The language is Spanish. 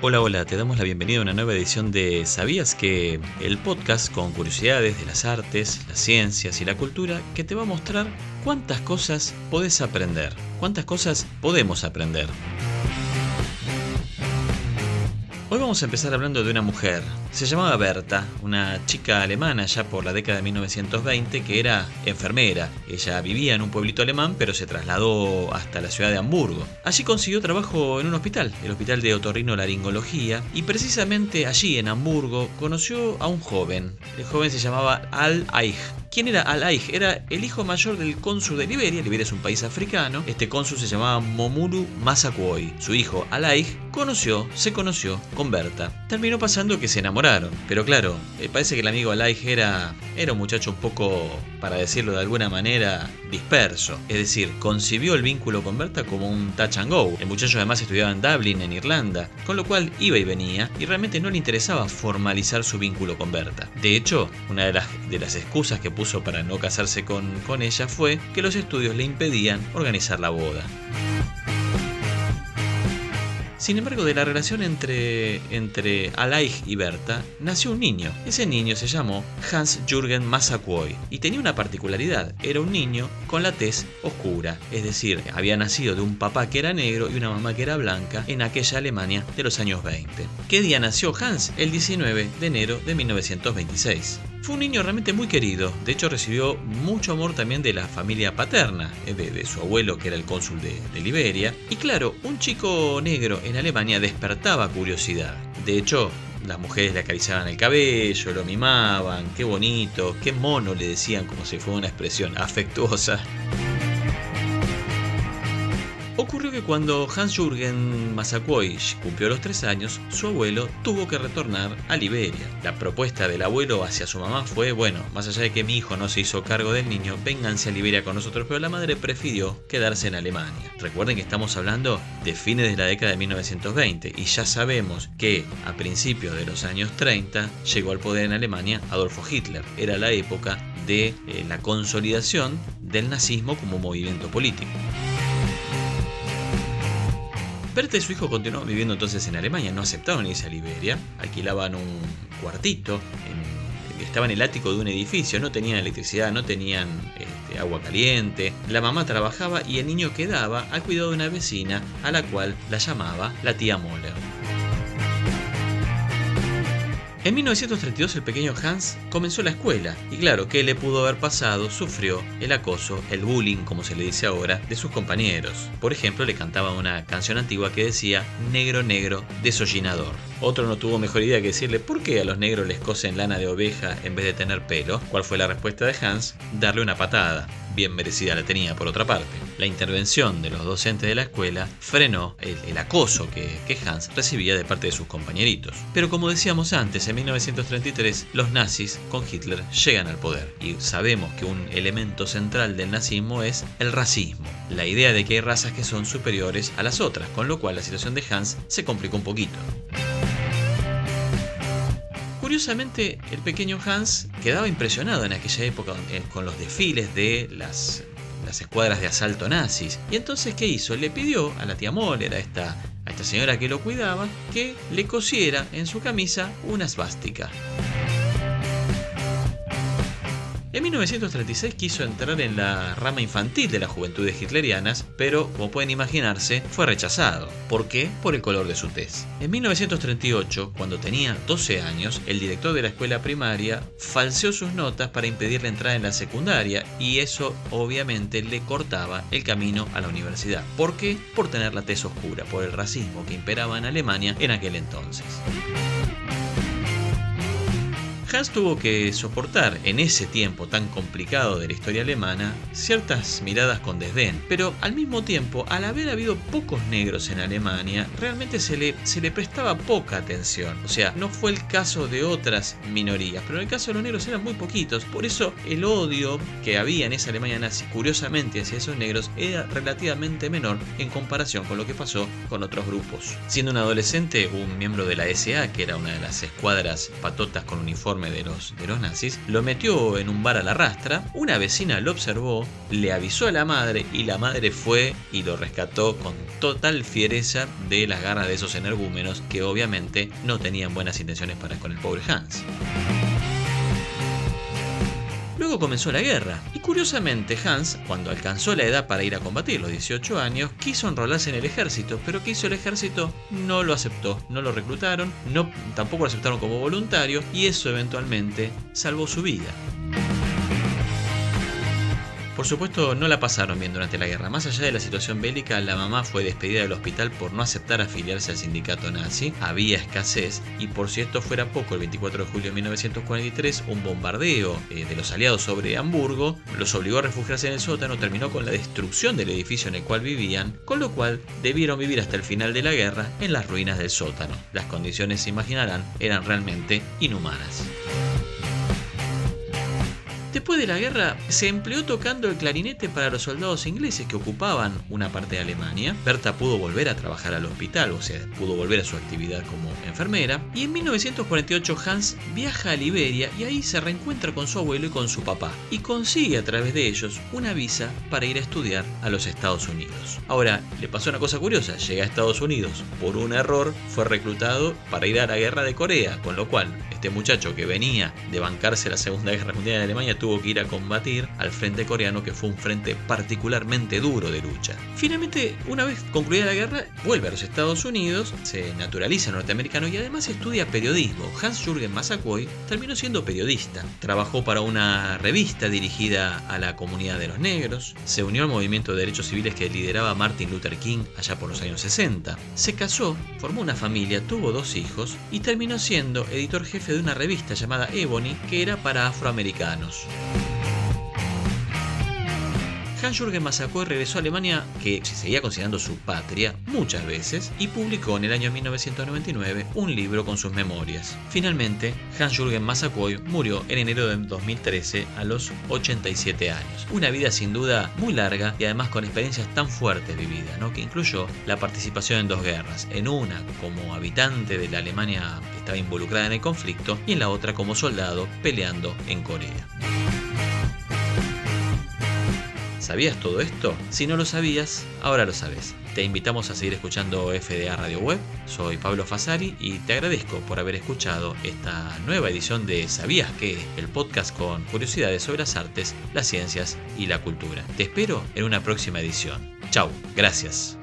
Hola, hola, te damos la bienvenida a una nueva edición de ¿Sabías que? El podcast con curiosidades de las artes, las ciencias y la cultura que te va a mostrar cuántas cosas podés aprender, cuántas cosas podemos aprender. Hoy vamos a empezar hablando de una mujer. Se llamaba Berta, una chica alemana ya por la década de 1920 que era enfermera. Ella vivía en un pueblito alemán pero se trasladó hasta la ciudad de Hamburgo. Allí consiguió trabajo en un hospital, el Hospital de Otorrinolaringología, y precisamente allí en Hamburgo conoció a un joven. El joven se llamaba Al-Aich. ¿Quién era Al-Aich? Era el hijo mayor del cónsul de Liberia. Liberia es un país africano. Este cónsul se llamaba Momulu Massaquoi. Su hijo Al-Aich se conoció con Berta. Terminó pasando que se enamoraron. Pero claro, parece que el amigo Al-Aich era un muchacho un poco, para decirlo de alguna manera, disperso. Es decir, concibió el vínculo con Berta como un touch and go. El muchacho además estudiaba en Dublín, en Irlanda, con lo cual iba y venía y realmente no le interesaba formalizar su vínculo con Berta. De hecho, una de las excusas que puso para no casarse con ella fue que los estudios le impedían organizar la boda. Sin embargo, de la relación entre Al-Aich y Berta nació un niño. Ese niño se llamó Hans-Jürgen Massaquoi y tenía una particularidad. Era un niño con la tez oscura, es decir, había nacido de un papá que era negro y una mamá que era blanca en aquella Alemania de los años 20. ¿Qué día nació Hans? El 19 de enero de 1926. Fue un niño realmente muy querido, de hecho recibió mucho amor también de la familia paterna, de su abuelo que era el cónsul de Liberia. Y claro, un chico negro en Alemania despertaba curiosidad. De hecho, las mujeres le acariciaban el cabello, lo mimaban, qué bonito, qué mono le decían, como si fuera una expresión afectuosa. Ocurrió que cuando Hans-Jürgen Massaquoi cumplió los 3 años, su abuelo tuvo que retornar a Liberia. La propuesta del abuelo hacia su mamá fue, bueno, más allá de que mi hijo no se hizo cargo del niño, vénganse a Liberia con nosotros, pero la madre prefirió quedarse en Alemania. Recuerden que estamos hablando de fines de la década de 1920 y ya sabemos que a principios de los años 30 llegó al poder en Alemania Adolfo Hitler. Era la época de la consolidación del nazismo como movimiento político. Berta y su hijo continuaban viviendo entonces en Alemania, no aceptaron irse a Liberia, alquilaban un cuartito, estaba en el ático de un edificio, no tenían electricidad, no tenían agua caliente, la mamá trabajaba y el niño quedaba al cuidado de una vecina a la cual la llamaba la tía Moller. En 1932 el pequeño Hans comenzó la escuela y claro, ¿qué le pudo haber pasado? Sufrió el acoso, el bullying como se le dice ahora, de sus compañeros. Por ejemplo, le cantaba una canción antigua que decía negro, negro, desollinador. Otro no tuvo mejor idea que decirle ¿por qué a los negros les cosen lana de oveja en vez de tener pelo? ¿Cuál fue la respuesta de Hans? Darle una patada. Bien merecida la tenía por otra parte. La intervención de los docentes de la escuela frenó el acoso que Hans recibía de parte de sus compañeritos. Pero como decíamos antes, en 1933 los nazis con Hitler llegan al poder y sabemos que un elemento central del nazismo es el racismo, la idea de que hay razas que son superiores a las otras, con lo cual la situación de Hans se complicó un poquito. Curiosamente, el pequeño Hans quedaba impresionado en aquella época con los desfiles de las escuadras de asalto nazis. Y entonces, ¿qué hizo? Le pidió a la tía Moller, a esta señora que lo cuidaba, que le cosiera en su camisa una svástica. En 1936 quiso entrar en la rama infantil de las juventudes hitlerianas, pero, como pueden imaginarse, fue rechazado. ¿Por qué? Por el color de su tez. En 1938, cuando tenía 12 años, el director de la escuela primaria falseó sus notas para impedirle entrar en la secundaria y eso obviamente le cortaba el camino a la universidad. ¿Por qué? Por tener la tez oscura, por el racismo que imperaba en Alemania en aquel entonces. Hans tuvo que soportar en ese tiempo tan complicado de la historia alemana ciertas miradas con desdén, pero al mismo tiempo, al haber habido pocos negros en Alemania, realmente se le prestaba poca atención. O sea, no fue el caso de otras minorías, pero en el caso de los negros eran muy poquitos. Por eso el odio que había en esa Alemania nazi, curiosamente hacia esos negros, era relativamente menor en comparación con lo que pasó con otros grupos. Siendo un adolescente, un miembro de la SA, que era una de las escuadras patotas con uniforme uniforme de los nazis, lo metió en un bar a la rastra, una vecina lo observó, le avisó a la madre y la madre fue y lo rescató con total fiereza de las garras de esos energúmenos que obviamente no tenían buenas intenciones para con el pobre Hans. Luego comenzó la guerra, y curiosamente Hans, cuando alcanzó la edad para ir a combatir, los 18 años, quiso enrolarse en el ejército, pero ¿qué hizo el ejército? No lo aceptó, no lo reclutaron, tampoco lo aceptaron como voluntario, y eso eventualmente salvó su vida. Por supuesto, no la pasaron bien durante la guerra. Más allá de la situación bélica, la mamá fue despedida del hospital por no aceptar afiliarse al sindicato nazi. Había escasez y, por si esto fuera poco, el 24 de julio de 1943, un bombardeo de los aliados sobre Hamburgo los obligó a refugiarse en el sótano, terminó con la destrucción del edificio en el cual vivían, con lo cual debieron vivir hasta el final de la guerra en las ruinas del sótano. Las condiciones, se imaginarán, eran realmente inhumanas. Después de la guerra, se empleó tocando el clarinete para los soldados ingleses que ocupaban una parte de Alemania. Berta pudo volver a trabajar al hospital, o sea, pudo volver a su actividad como enfermera. Y en 1948 Hans viaja a Liberia y ahí se reencuentra con su abuelo y con su papá. Y consigue a través de ellos una visa para ir a estudiar a los Estados Unidos. Ahora, le pasó una cosa curiosa. Llega a Estados Unidos por un error, fue reclutado para ir a la guerra de Corea, con lo cual este muchacho que venía de bancarse la Segunda Guerra Mundial en Alemania tuvo que ir a combatir al frente coreano, que fue un frente particularmente duro de lucha. Finalmente, una vez concluida la guerra, vuelve a los Estados Unidos, se naturaliza norteamericano y además estudia periodismo. Hans-Jürgen Massaquoi terminó siendo periodista. Trabajó para una revista dirigida a la comunidad de los negros, se unió al movimiento de derechos civiles que lideraba Martin Luther King allá por los años 60. Se casó, formó una familia, tuvo 2 hijos y terminó siendo editor jefe de una revista llamada Ebony, que era para afroamericanos. Hans-Jürgen Massaquoi regresó a Alemania, que se seguía considerando su patria, muchas veces, y publicó en el año 1999 un libro con sus memorias. Finalmente, Hans-Jürgen Massaquoi murió en enero de 2013 a los 87 años. Una vida sin duda muy larga y además con experiencias tan fuertes vividas, ¿no? Que incluyó la participación en 2 guerras, en una como habitante de la Alemania que estaba involucrada en el conflicto y en la otra como soldado peleando en Corea. ¿Sabías todo esto? Si no lo sabías, ahora lo sabes. Te invitamos a seguir escuchando FDA Radio Web. Soy Pablo Fasari y te agradezco por haber escuchado esta nueva edición de ¿Sabías qué? El podcast con curiosidades sobre las artes, las ciencias y la cultura. Te espero en una próxima edición. Chau, gracias.